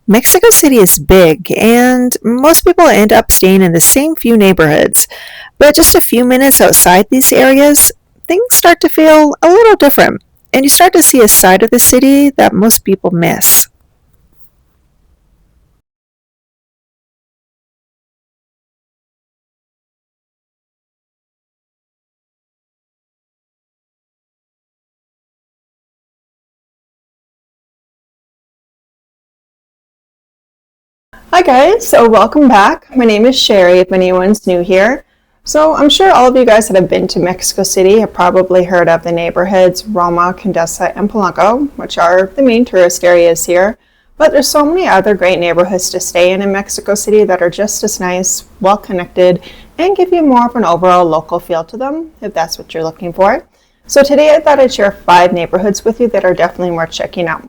Mexico City is big, and most people end up staying in the same few neighborhoods. But just a few minutes outside these areas, things start to feel a little different, and you start to see a side of the city that most people miss. Hi guys, so welcome back. My name is Sherry if anyone's new here. So I'm sure all of you guys that have been to Mexico City have probably heard of the neighborhoods Roma, Condesa, and Polanco, which are the main tourist areas here. But there's so many other great neighborhoods to stay in Mexico City that are just as nice, well connected, and give you more of an overall local feel to them, if that's what you're looking for. So today I thought I'd share 5 neighborhoods with you that are definitely worth checking out.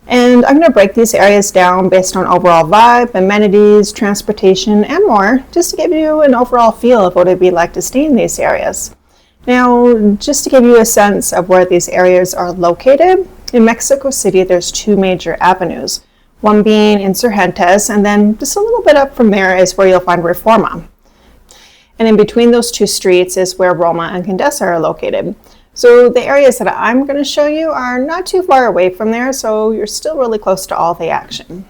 And I'm going to break these areas down based on overall vibe, amenities, transportation, and more, just to give you an overall feel of what it'd be like to stay in these areas. Now, just to give you a sense of where these areas are located, in Mexico City there's 2 major avenues, one being Insurgentes, and then just a little bit up from there is where you'll find Reforma. And in between those 2 streets is where Roma and Condesa are located. So the areas that I'm going to show you are not too far away from there, so you're still really close to all the action.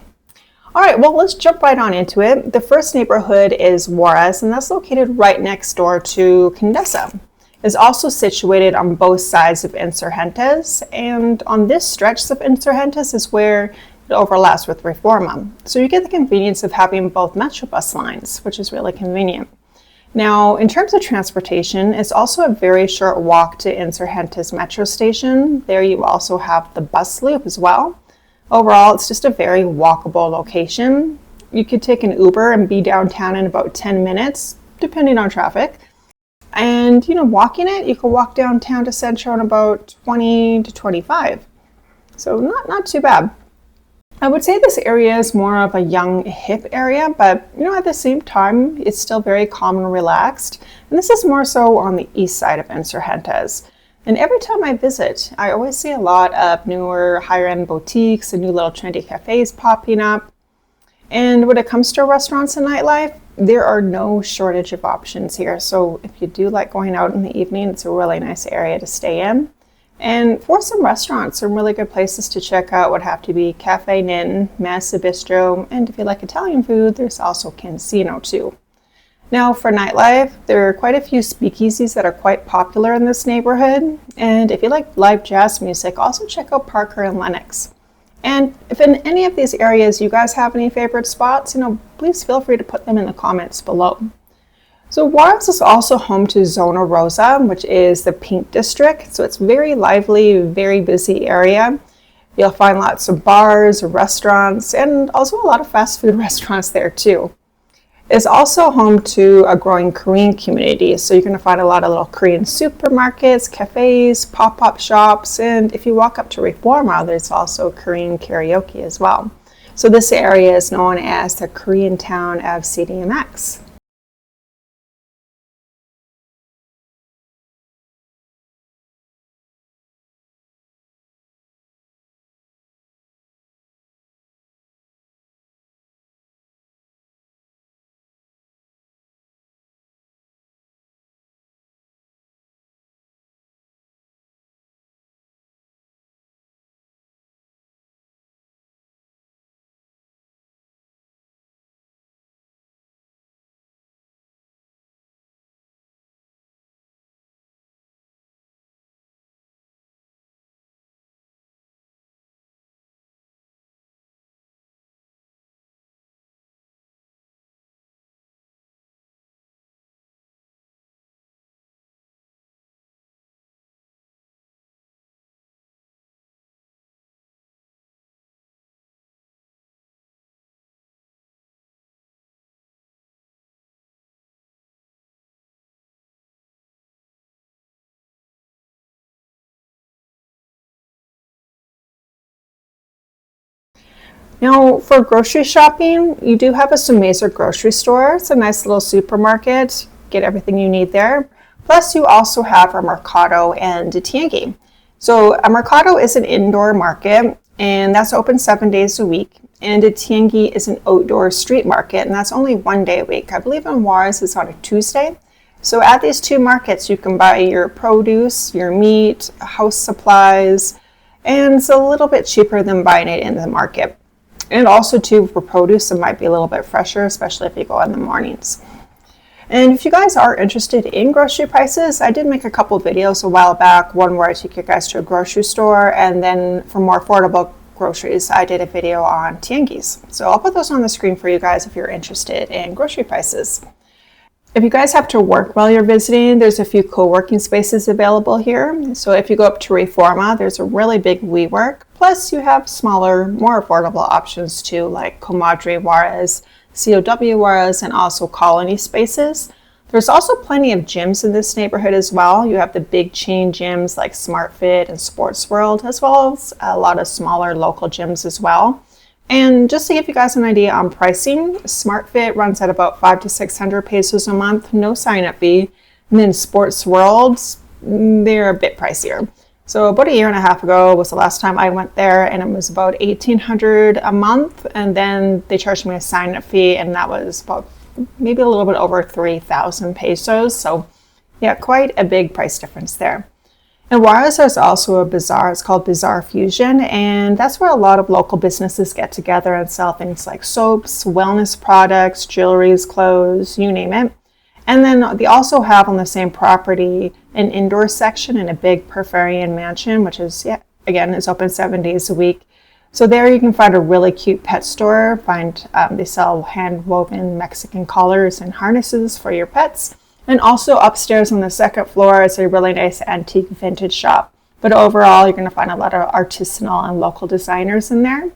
All right, well, let's jump right on into it. The first neighborhood is Juarez, and that's located right next door to Condesa. It's also situated on both sides of Insurgentes, and on this stretch of Insurgentes is where it overlaps with Reforma. So you get the convenience of having both Metrobus lines, which is really convenient. Now, in terms of transportation, it's also a very short walk to Insurgentes metro station. There you also have the bus loop as well. Overall, it's just a very walkable location. You could take an Uber and be downtown in about 10 minutes, depending on traffic. And, walking it, you can walk downtown to Central in about 20 to 25. So not too bad. I would say this area is more of a young, hip area, but at the same time, it's still very calm and relaxed. And this is more so on the east side of Insurgentes. And every time I visit, I always see a lot of newer, higher-end boutiques and new little trendy cafes popping up. And when it comes to restaurants and nightlife, there are no shortage of options here. So if you do like going out in the evening, it's a really nice area to stay in. And for some restaurants, some really good places to check out would have to be Cafe Nin, Massa Bistro, and if you like Italian food, there's also Cancino too. Now for nightlife, there are quite a few speakeasies that are quite popular in this neighborhood. And if you like live jazz music, also check out Parker and Lenox. And if in any of these areas you guys have any favorite spots, please feel free to put them in the comments below. So Juarez is also home to Zona Rosa, which is the Pink District. So it's very lively, very busy area. You'll find lots of bars, restaurants, and also a lot of fast food restaurants there too. It's also home to a growing Korean community. So you're going to find a lot of little Korean supermarkets, cafes, pop-up shops, and if you walk up to Reforma, there's also Korean karaoke as well. So this area is known as the Korean town of CDMX. Now, for grocery shopping, you do have a Sumesa grocery store. It's a nice little supermarket. Get everything you need there. Plus, you also have a Mercado and a Tianguis. So a Mercado is an indoor market, and that's open 7 days a week. And a tiangi is an outdoor street market, and that's only one day a week. I believe in Juarez it's on a Tuesday. So at these two markets, you can buy your produce, your meat, house supplies, and it's a little bit cheaper than buying it in the market. And also too, for produce, it might be a little bit fresher, especially if you go in the mornings. And if you guys are interested in grocery prices, I did make a couple videos a while back, one where I took you guys to a grocery store, and then for more affordable groceries, I did a video on tianguis. So I'll put those on the screen for you guys if you're interested in grocery prices. If you guys have to work while you're visiting, there's a few co-working spaces available here. So if you go up to Reforma, there's a really big WeWork. Plus you have smaller, more affordable options too, like Comadre Juarez, COW Juarez, and also colony spaces. There's also plenty of gyms in this neighborhood as well. You have the big chain gyms like SmartFit and Sports World, as well as a lot of smaller local gyms as well. And just to give you guys an idea on pricing, SmartFit runs at about 500 to 600 pesos a month, no sign-up fee. And then Sports Worlds, they're a bit pricier. So about a year and a half ago was the last time I went there, and it was about 1,800 a month. And then they charged me a sign-up fee, and that was about maybe a little bit over 3,000 pesos. So yeah, quite a big price difference there. In Juarez, there's also a bazaar. It's called Bazaar Fusion, and that's where a lot of local businesses get together and sell things like soaps, wellness products, jewelries, clothes, you name it. And then they also have on the same property an indoor section in a big Porphyrian mansion, which is, yeah, again, is open 7 days a week. So there you can find a really cute pet store. They sell hand-woven Mexican collars and harnesses for your pets. And also upstairs on the second floor is a really nice antique vintage shop. But overall, you're going to find a lot of artisanal and local designers in there.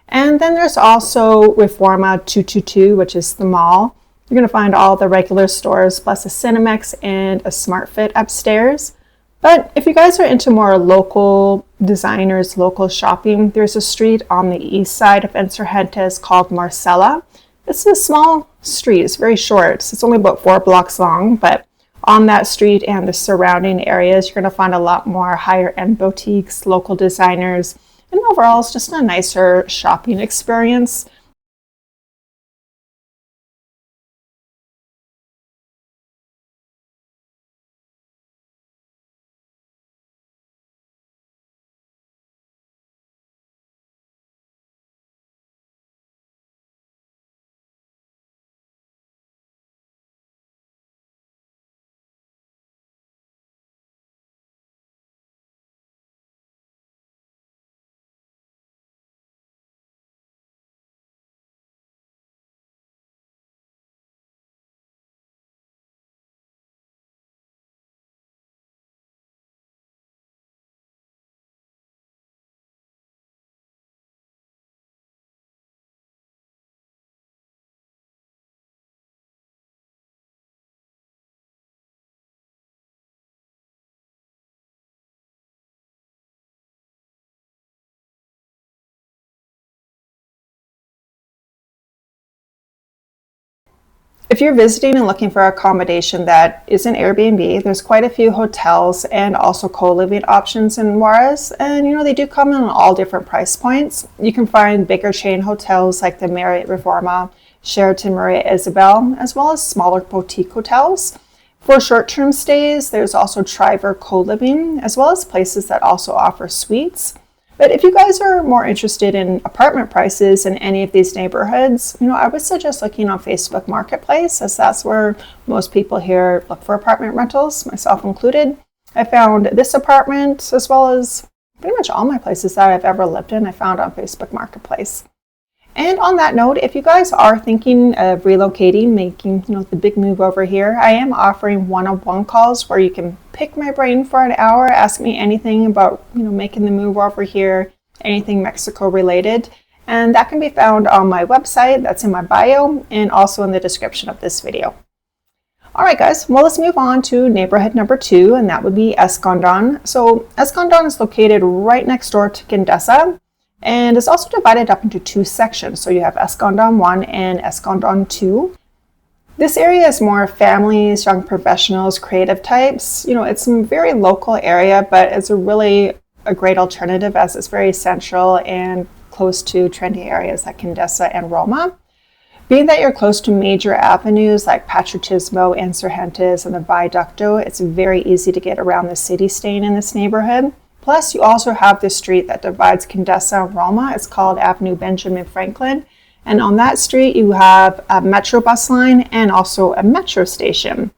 And then there's also Reforma 222, which is the mall. You're going to find all the regular stores plus a Cinemex and a SmartFit upstairs. But if you guys are into more local designers, local shopping, there's a street on the east side of Insurgentes called Marcela. It's a small street. It's very short. It's only about 4 blocks long, but on that street and the surrounding areas, you're going to find a lot more higher end boutiques, local designers, and overall, it's just a nicer shopping experience. If you're visiting and looking for accommodation that isn't Airbnb, there's quite a few hotels and also co-living options in Juarez. And they do come in all different price points. You can find bigger chain hotels like the Marriott Reforma, Sheraton Maria Isabel, as well as smaller boutique hotels. For short-term stays, there's also Triver co-living, as well as places that also offer suites. But if you guys are more interested in apartment prices in any of these neighborhoods, I would suggest looking on Facebook Marketplace, as that's where most people here look for apartment rentals, myself included. I found this apartment, as well as pretty much all my places that I've ever lived in, I found on Facebook Marketplace. And on that note, if you guys are thinking of relocating, making the big move over here, I am offering one-on-one calls where you can pick my brain for an hour, ask me anything about making the move over here, anything Mexico related, and that can be found on my website. That's in my bio and also in the description of this video. All right, guys, well, let's move on to neighborhood number 2, and that would be Escandon. So Escandon is located right next door to Condesa. And it's also divided up into 2 sections. So you have Escandon 1 and Escandon 2. This area is more families, young professionals, creative types. It's a very local area, but it's a great alternative as it's very central and close to trendy areas like Condesa and Roma. Being that you're close to major avenues like Patriotismo, Insurgentes, and the Viaducto, it's very easy to get around the city staying in this neighborhood. Plus, you also have the street that divides Condesa and Roma. It's called Avenue Benjamin Franklin. And on that street, you have a metro bus line and also a metro station.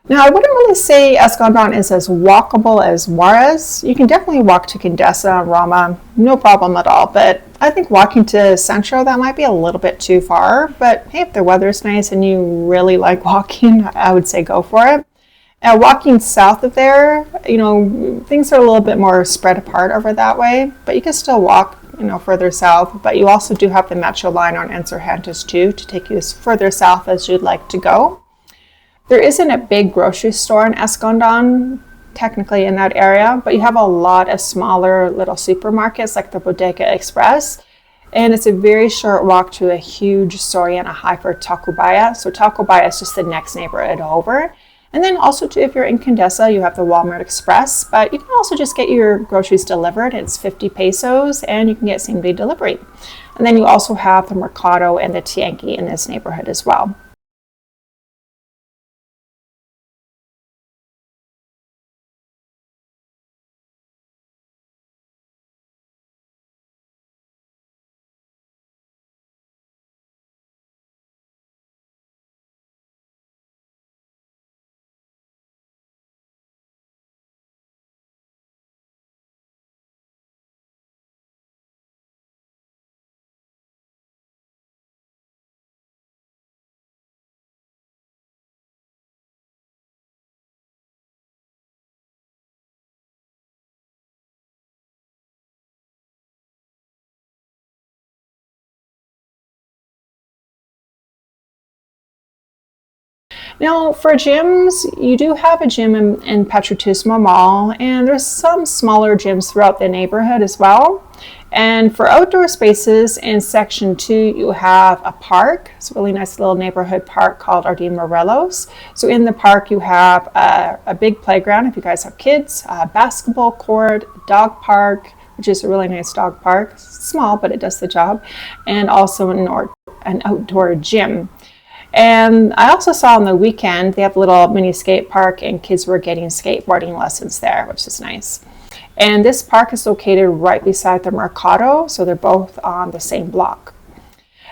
Now, I wouldn't really say Escandon is as walkable as Juarez. You can definitely walk to Condesa and Roma, no problem at all. But I think walking to Centro, that might be a little bit too far. But hey, if the weather's nice and you really like walking, I would say go for it. Walking south of there, things are a little bit more spread apart over that way, but you can still walk, further south. But you also do have the metro line on Insurgentes too to take you as further south as you'd like to go. There isn't a big grocery store in Escandon, technically in that area, but you have a lot of smaller little supermarkets like the Bodega Express. And it's a very short walk to a huge Soriana Hyper Tacubaya. So Tacubaya is just the next neighborhood over. And then also, too, if you're in Condesa, you have the Walmart Express, but you can also just get your groceries delivered. It's 50 pesos, and you can get same-day delivery. And then you also have the Mercado and the Tianguis in this neighborhood as well. Now, for gyms, you do have a gym in Patriotismo Mall, and there's some smaller gyms throughout the neighborhood as well. And for outdoor spaces in Section 2, you have a park. It's a really nice little neighborhood park called Jardín Morelos. So in the park, you have a big playground if you guys have kids, a basketball court, dog park, which is a really nice dog park. It's small, but it does the job. And also an outdoor gym. And I also saw on the weekend, they have a little mini skate park and kids were getting skateboarding lessons there, which is nice. And this park is located right beside the Mercado, so they're both on the same block.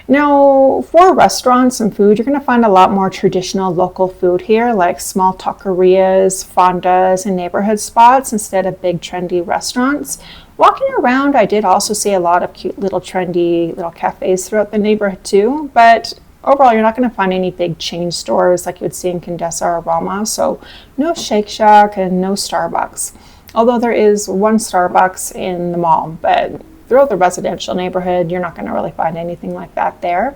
Now, for restaurants and food, you're going to find a lot more traditional local food here, like small taquerias, fondas, and neighborhood spots instead of big trendy restaurants. Walking around, I did also see a lot of cute little trendy little cafes throughout the neighborhood too, but overall, you're not going to find any big chain stores like you would see in Condesa or Roma, so no Shake Shack and no Starbucks. Although there is one Starbucks in the mall, but throughout the residential neighborhood, you're not going to really find anything like that there.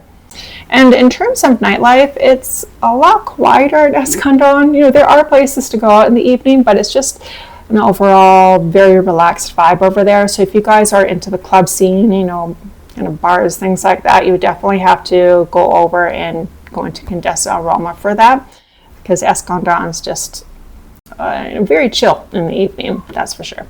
And in terms of nightlife, it's a lot quieter at Escandon. There are places to go out in the evening, but it's just an overall very relaxed vibe over there. So if you guys are into the club scene, bars, things like that, you would definitely have to go over and going to Condesa or Roma for that, because Escandon is just very chill in the evening, that's for sure.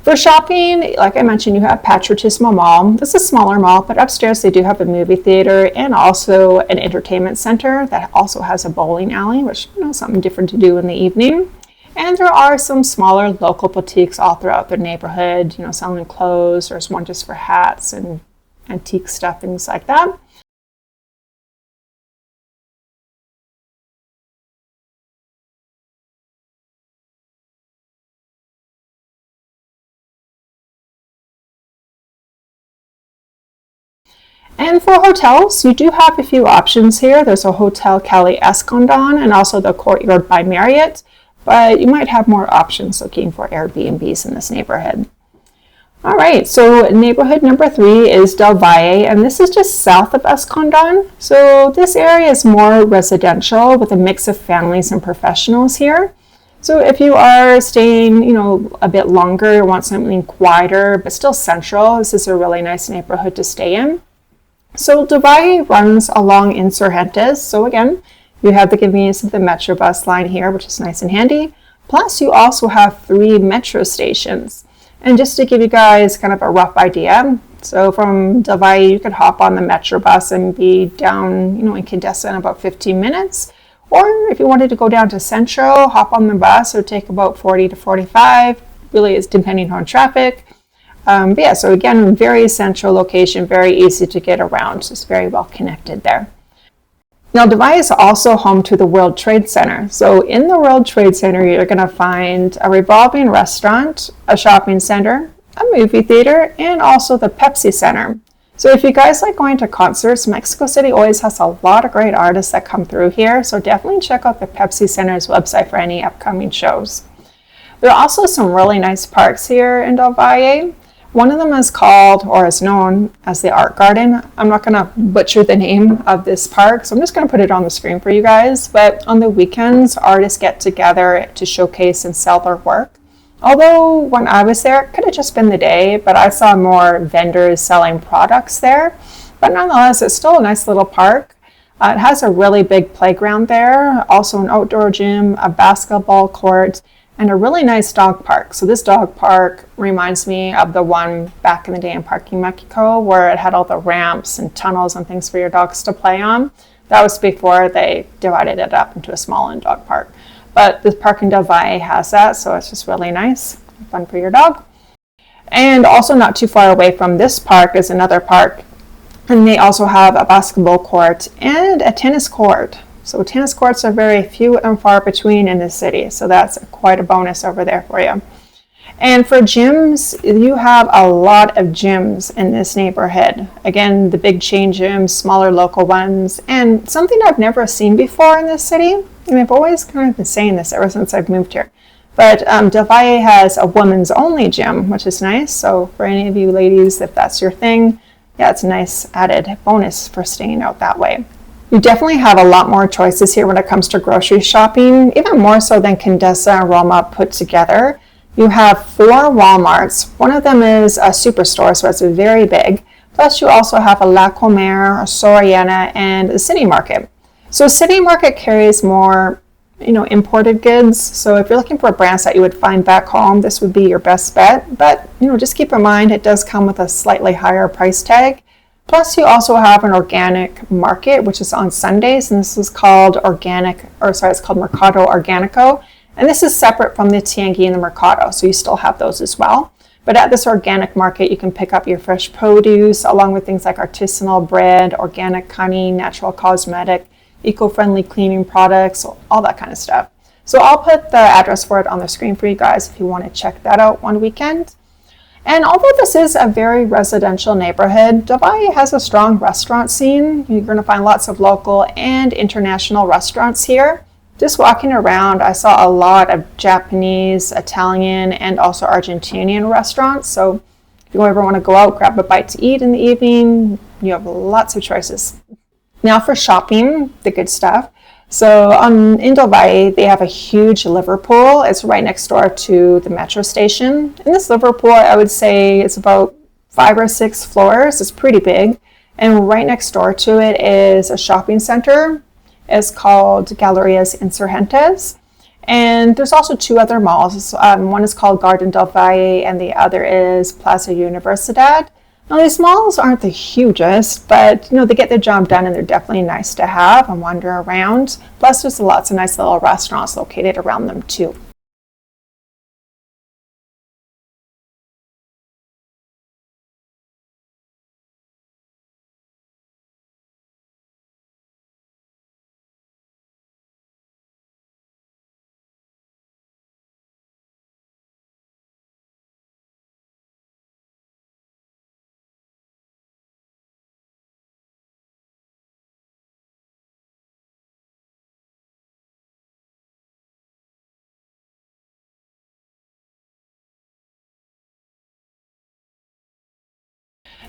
For shopping, like I mentioned, you have Patriotismo Mall. This is a smaller mall, but upstairs they do have a movie theater and also an entertainment center that also has a bowling alley, which, something different to do in the evening. And there are some smaller local boutiques all throughout the neighborhood, selling clothes. There's one just for hats and antique stuff, things like that. And for hotels, you do have a few options here. There's a Hotel Cali Escandon and also the Courtyard by Marriott, but you might have more options looking for Airbnbs in this neighborhood. All right, so neighborhood number 3 is Del Valle, and this is just south of Escandon. So this area is more residential with a mix of families and professionals here. So if you are staying, a bit longer, want something quieter, but still central, this is a really nice neighborhood to stay in. So Del Valle runs along Insurgentes. So again, you have the convenience of the Metro bus line here, which is nice and handy. Plus, you also have 3 metro stations. And just to give you guys kind of a rough idea, so from Del Valle, you could hop on the Metro bus and be down, in Condesa in about 15 minutes. Or if you wanted to go down to Centro, hop on the bus, it would take about 40 to 45. Really, it's depending on traffic. But yeah, so again, very central location, very easy to get around. So it's very well connected there. Now, Del Valle is also home to the World Trade Center. So in the World Trade Center, you're going to find a revolving restaurant, a shopping center, a movie theater, and also the Pepsi Center. So if you guys like going to concerts, Mexico City always has a lot of great artists that come through here. So definitely check out the Pepsi Center's website for any upcoming shows. There are also some really nice parks here in Del Valle. One of them is called, or is known as the Art Garden. I'm not going to butcher the name of this park, so I'm just going to put it on the screen for you guys. But on the weekends, artists get together to showcase and sell their work. Although when I was there, it could have just been the day, but I saw more vendors selling products there. But nonetheless, it's still a nice little park. It has a really big playground there, also an outdoor gym, a basketball court, and a really nice dog park. So this dog park reminds me of the one back in the day in Parking Mexico, where it had all the ramps and tunnels and things for your dogs to play on. That was before they divided it up into a small and dog park. But this park in Del Valle has that, so it's just really nice, fun for your dog. And also not too far away from this park is another park, and they also have a basketball court and a tennis court. So tennis courts are very few and far between in this city, so that's quite a bonus over there for you. And for gyms, you have a lot of gyms in this neighborhood. Again, the big chain gyms, smaller local ones, and something I've never seen before in this city, and I've always kind of been saying this ever since I've moved here. But Del Valle has a women's only gym, which is nice. So for any of you ladies, if that's your thing, yeah, it's a nice added bonus for staying out that way. You definitely have a lot more choices here when it comes to grocery shopping, even more so than Condesa and Roma put together. You have 4 Walmarts. One of them is a superstore, so it's very big. Plus you also have a La Comer, a Soriana, and a City Market. So City Market carries more, imported goods. So if you're looking for brands that you would find back home, this would be your best bet. But, just keep in mind it does come with a slightly higher price tag. Plus, you also have an organic market, which is on Sundays, and this is called it's called Mercado Organico, and this is separate from the Tianguis and the Mercado, so you still have those as well. But at this organic market, you can pick up your fresh produce, along with things like artisanal bread, organic honey, natural cosmetic, eco-friendly cleaning products, all that kind of stuff. So I'll put the address for it on the screen for you guys if you want to check that out one weekend. And although this is a very residential neighborhood, Del Valle has a strong restaurant scene. You're going to find lots of local and international restaurants here. Just walking around, I saw a lot of Japanese, Italian, and also Argentinian restaurants. So if you ever want to go out, grab a bite to eat in the evening, you have lots of choices. Now for shopping, the good stuff. So in Del Valle, they have a huge liver pool. It's right next door to the metro station. And this liver pool, I would say, is about 5 or 6 floors. It's pretty big. And right next door to it is a shopping center. It's called Galerías Insurgentes. And there's also two other malls. One is called Garden del Valle and the other is Plaza Universidad. Now these malls aren't the hugest, but they get the job done and they're definitely nice to have and wander around. Plus there's lots of nice little restaurants located around them too.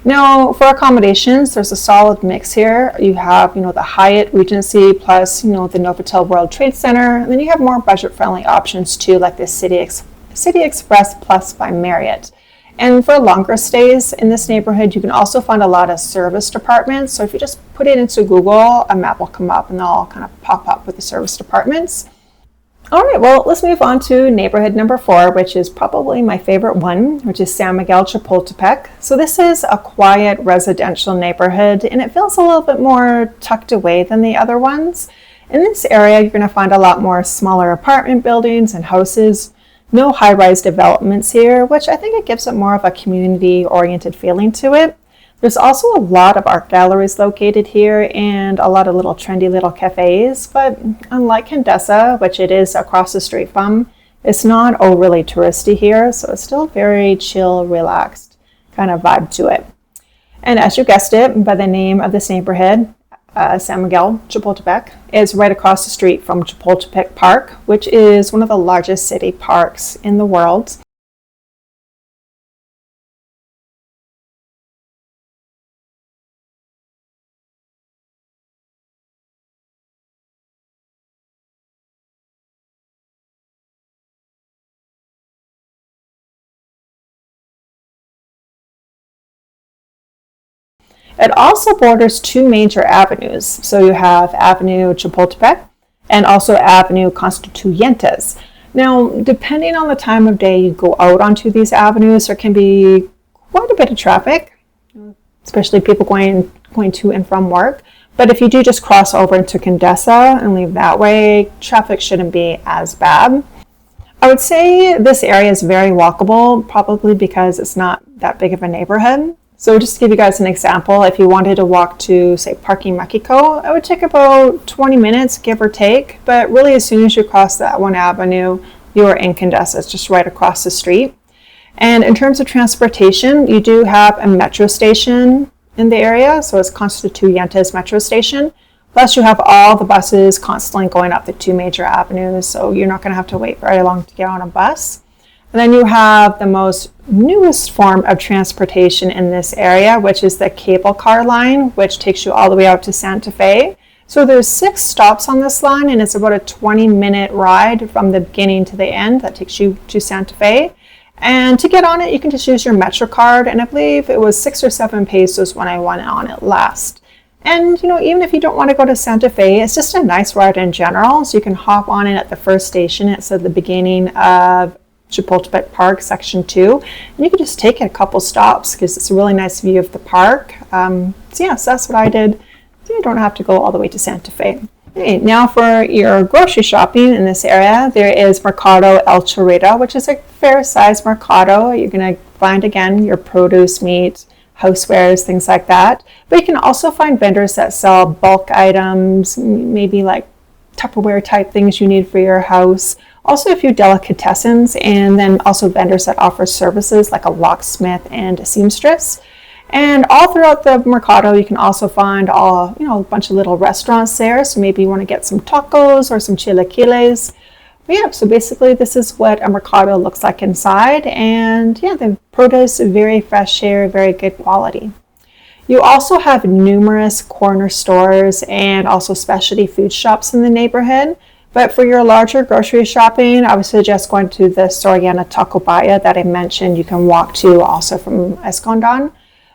Now, for accommodations, there's a solid mix here. You have, the Hyatt Regency plus, the Novotel World Trade Center. And then you have more budget-friendly options too, like the City Express Plus by Marriott. And for longer stays in this neighborhood, you can also find a lot of serviced apartments. So if you just put it into Google, a map will come up and they'll all kind of pop up with the serviced apartments. All right, well, let's move on to neighborhood number 4, which is probably my favorite one, which is San Miguel Chapultepec. So this is a quiet residential neighborhood, and it feels a little bit more tucked away than the other ones. In this area, you're going to find a lot more smaller apartment buildings and houses. No high-rise developments here, which I think it gives it more of a community-oriented feeling to it. There's also a lot of art galleries located here and a lot of little trendy little cafes, but unlike Condesa, which it is across the street from, it's not overly touristy here, so it's still very chill, relaxed kind of vibe to it. And as you guessed it, by the name of this neighborhood, San Miguel Chapultepec is right across the street from Chapultepec Park, which is one of the largest city parks in the world. It also borders two major avenues. So you have Avenue Chapultepec and also Avenue Constituyentes. Now, depending on the time of day you go out onto these avenues, there can be quite a bit of traffic, especially people going to and from work. But if you do just cross over into Condesa and leave that way, traffic shouldn't be as bad. I would say this area is very walkable, probably because it's not that big of a neighborhood. So just to give you guys an example, if you wanted to walk to, say, Parque Mexico, it would take about 20 minutes, give or take. But really, as soon as you cross that one avenue, you are in Condesa. It's just right across the street. And in terms of transportation, you do have a metro station in the area. So it's Constituyentes Metro Station. Plus, you have all the buses constantly going up the two major avenues. So you're not going to have to wait very long to get on a bus. And then you have the most newest form of transportation in this area, which is the cable car line, which takes you all the way out to Santa Fe. So there's 6 stops on this line, and it's about a 20-minute ride from the beginning to the end that takes you to Santa Fe. And to get on it, you can just use your Metro card, and I believe it was 6 or 7 pesos when I went on it last. And, even if you don't want to go to Santa Fe, it's just a nice ride in general. So you can hop on it at the first station. It's at the beginning of Chapultepec Park, Section 2. And you can just take it a couple stops because it's a really nice view of the park. So that's what I did. So you don't have to go all the way to Santa Fe. Okay, now for your grocery shopping in this area, there is Mercado El Chorrito, which is a fair-sized mercado. You're going to find, again, your produce, meat, housewares, things like that. But you can also find vendors that sell bulk items, maybe like Tupperware type things you need for your house. Also a few delicatessens, and then also vendors that offer services like a locksmith and a seamstress. And all throughout the mercado, you can also find a bunch of little restaurants there. So maybe you want to get some tacos or some chilaquiles. But yeah, so basically this is what a mercado looks like inside. And yeah, the produce is very fresh here, very good quality. You also have numerous corner stores and also specialty food shops in the neighborhood. But for your larger grocery shopping, I would suggest going to the Soriana Tacubaya that I mentioned. You can walk to also from Escandon.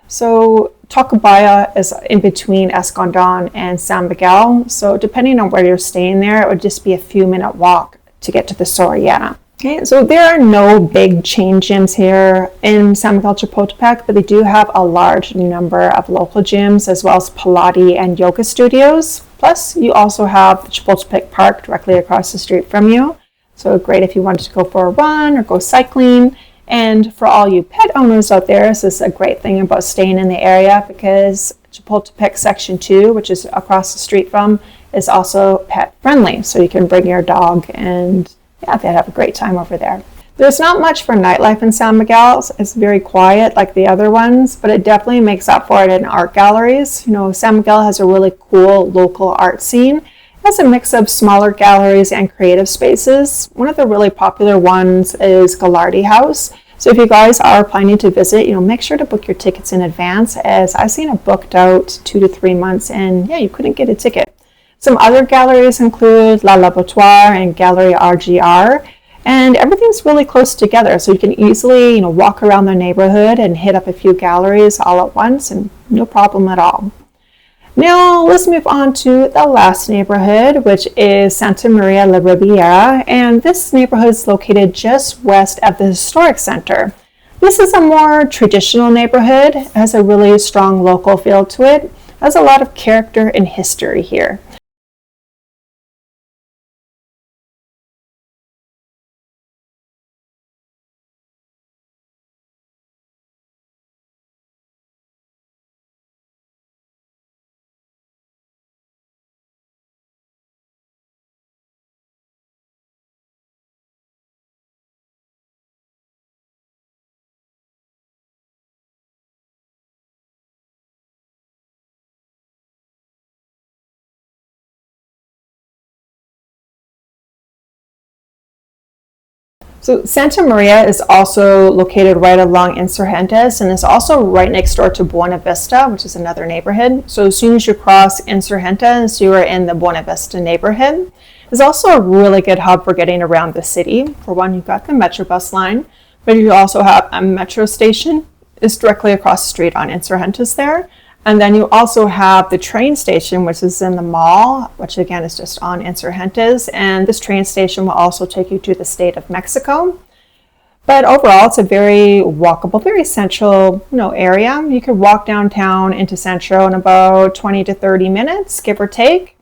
So Tacubaya is in between Escandon and San Miguel, so depending on where you're staying there, it would just be a few minute walk to get to the Soriana. Okay, so there are no big chain gyms here in San Miguel Chapultepec, but they do have a large number of local gyms as well as Pilates and yoga studios. Plus, you also have the Chapultepec Park directly across the street from you. So great if you wanted to go for a run or go cycling. And for all you pet owners out there, this is a great thing about staying in the area because Chapultepec Section 2, which is across the street from, is also pet friendly. So you can bring your dog and they'd have a great time over there. There's not much for nightlife in San Miguel. It's very quiet like the other ones, but it definitely makes up for it in art galleries. You know, San Miguel has a really cool local art scene. It has a mix of smaller galleries and creative spaces. One of the really popular ones is Gallardi House. So if you guys are planning to visit, make sure to book your tickets in advance, as I've seen it booked out 2 to 3 months and you couldn't get a ticket. Some other galleries include La Laboratoire and Gallery RGR, and everything's really close together, so you can easily walk around the neighborhood and hit up a few galleries all at once, and no problem at all. Now let's move on to the last neighborhood, which is Santa María la Ribera, and this neighborhood is located just west of the historic center. This is a more traditional neighborhood, it has a really strong local feel to it, it has a lot of character and history here. So Santa Maria is also located right along Insurgentes and is also right next door to Buena Vista, which is another neighborhood. So as soon as you cross Insurgentes, you are in the Buena Vista neighborhood. It's also a really good hub for getting around the city. For one, you've got the Metrobus line, but you also have a metro station. It's directly across the street on Insurgentes there. And then you also have the train station, which is in the mall, which again is just on Insurgentes. And this train station will also take you to the state of Mexico. But overall, it's a very walkable, very central, area. You could walk downtown into Centro in about 20 to 30 minutes, give or take.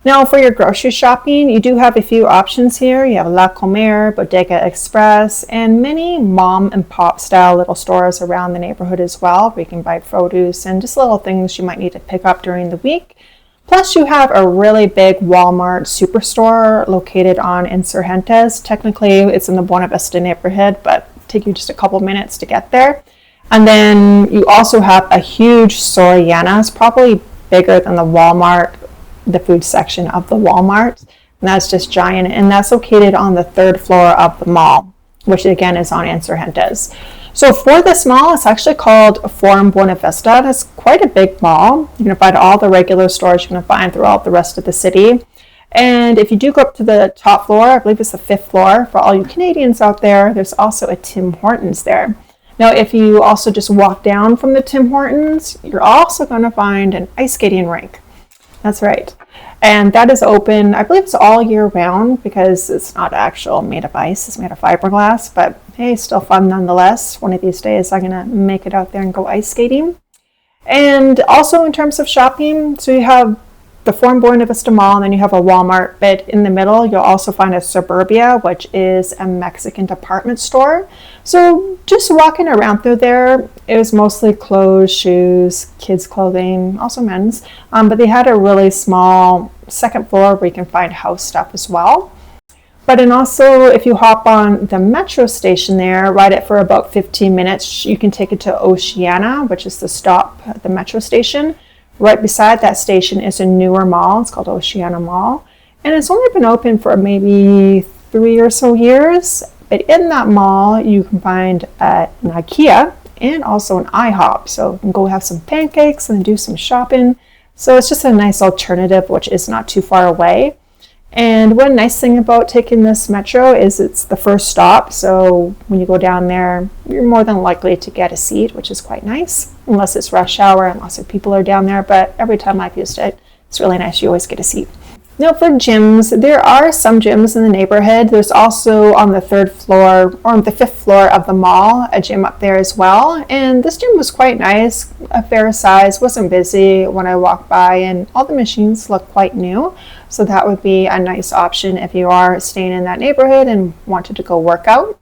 Now, for your grocery shopping, you do have a few options here. You have La Comer, Bodega Express, and many mom and pop style little stores around the neighborhood as well, where you can buy produce and just little things you might need to pick up during the week. Plus, you have a really big Walmart superstore located on Insurgentes. Technically, it's in the Buena Vista neighborhood, but it'll take you just a couple minutes to get there. And then you also have a huge Soriana. It's probably bigger than the Walmart, the food section of the Walmart, and that's just giant, and that's located on the 3rd floor of the mall, which again is on Insurgentes. So for this mall, it's actually called Forum Buena Vista. It's quite a big mall. You're going to find all the regular stores you're going to find throughout the rest of the city. And if you do go up to the top floor, I believe it's the 5th floor, for all you Canadians out there, there's also a Tim Hortons there. Now, if you also just walk down from the Tim Hortons, you're also going to find an ice skating rink. That's right. And that is open, I believe it's all year round because it's not actual made of ice, it's made of fiberglass, but hey, still fun nonetheless. One of these days I'm gonna make it out there and go ice skating. And also in terms of shopping, so you have the Forum Buena Vista Mall, and then you have a Walmart, but in the middle you'll also find a Suburbia, which is a Mexican department store. So just walking around through there, it was mostly clothes, shoes, kids clothing, also men's, but they had a really small 2nd floor where you can find house stuff as well. But and also if you hop on the metro station there, ride it for about 15 minutes, you can take it to Oceana, which is the stop at the metro station. Right beside that station is a newer mall. It's called Oceana Mall. And it's only been open for maybe 3 or so years. But in that mall, you can find an IKEA and also an IHOP. So you can go have some pancakes and do some shopping. So it's just a nice alternative, which is not too far away. And one nice thing about taking this metro is it's the first stop, so when you go down there, you're more than likely to get a seat, which is quite nice, unless it's rush hour and lots of people are down there. But every time I've used it, it's really nice. You always get a seat. Now for gyms, there are some gyms in the neighborhood. There's also on the 3rd floor or the 5th floor of the mall, a gym up there as well. And this gym was quite nice, a fair size, wasn't busy when I walked by, and all the machines look quite new. So that would be a nice option if you are staying in that neighborhood and wanted to go work out.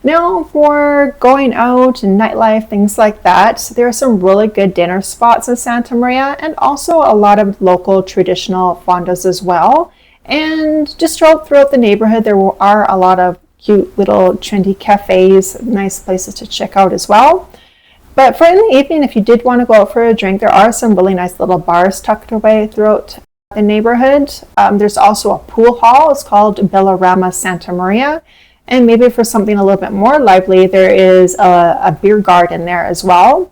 Now for going out and nightlife, things like that, there are some really good dinner spots in Santa Maria and also a lot of local traditional fondas as well. And just throughout the neighborhood, there are a lot of cute little trendy cafes, nice places to check out as well. But for in the evening, if you did want to go out for a drink, there are some really nice little bars tucked away throughout the neighborhood. There's also a pool hall. It's called Roma Santa Maria. And maybe for something a little bit more lively, there is a beer garden there as well.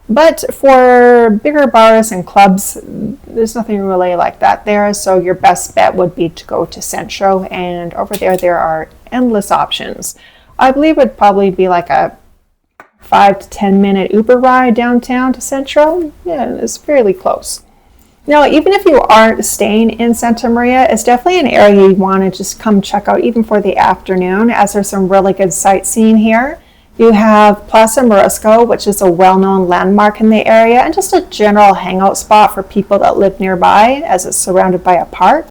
But for bigger bars and clubs, there's nothing really like that there. So your best bet would be to go to Centro. And over there are endless options. I believe it would probably be like a 5 to 10 minute Uber ride downtown to Centro. Yeah, it's fairly close. Now, even if you aren't staying in Santa Maria, it's definitely an area you want to just come check out even for the afternoon, as there's some really good sightseeing here. You have Plaza Morisco, which is a well-known landmark in the area and just a general hangout spot for people that live nearby, as it's surrounded by a park.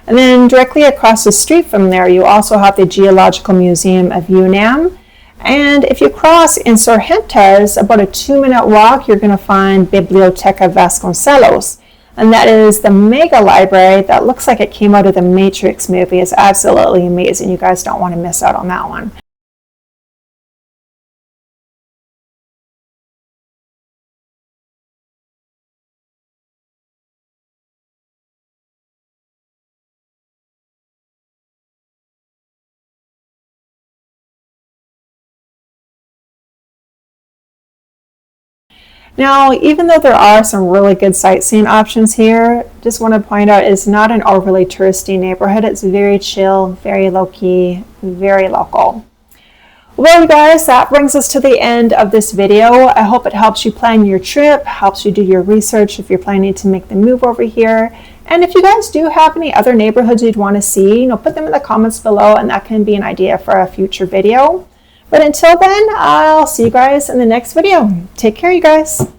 And then directly across the street from there, you also have the Geological Museum of UNAM. And if you cross Insurgentes, about a 2-minute walk, you're going to find Biblioteca Vasconcelos. And that is the mega library that looks like it came out of the Matrix movie. It's absolutely amazing. You guys don't want to miss out on that one. Now, even though there are some really good sightseeing options here, just want to point out it's not an overly touristy neighborhood. It's very chill, very low-key, very local. Well, you guys, that brings us to the end of this video. I hope it helps you plan your trip, helps you do your research if you're planning to make the move over here. And if you guys do have any other neighborhoods you'd want to see, put them in the comments below, and that can be an idea for a future video. But until then, I'll see you guys in the next video. Take care, you guys.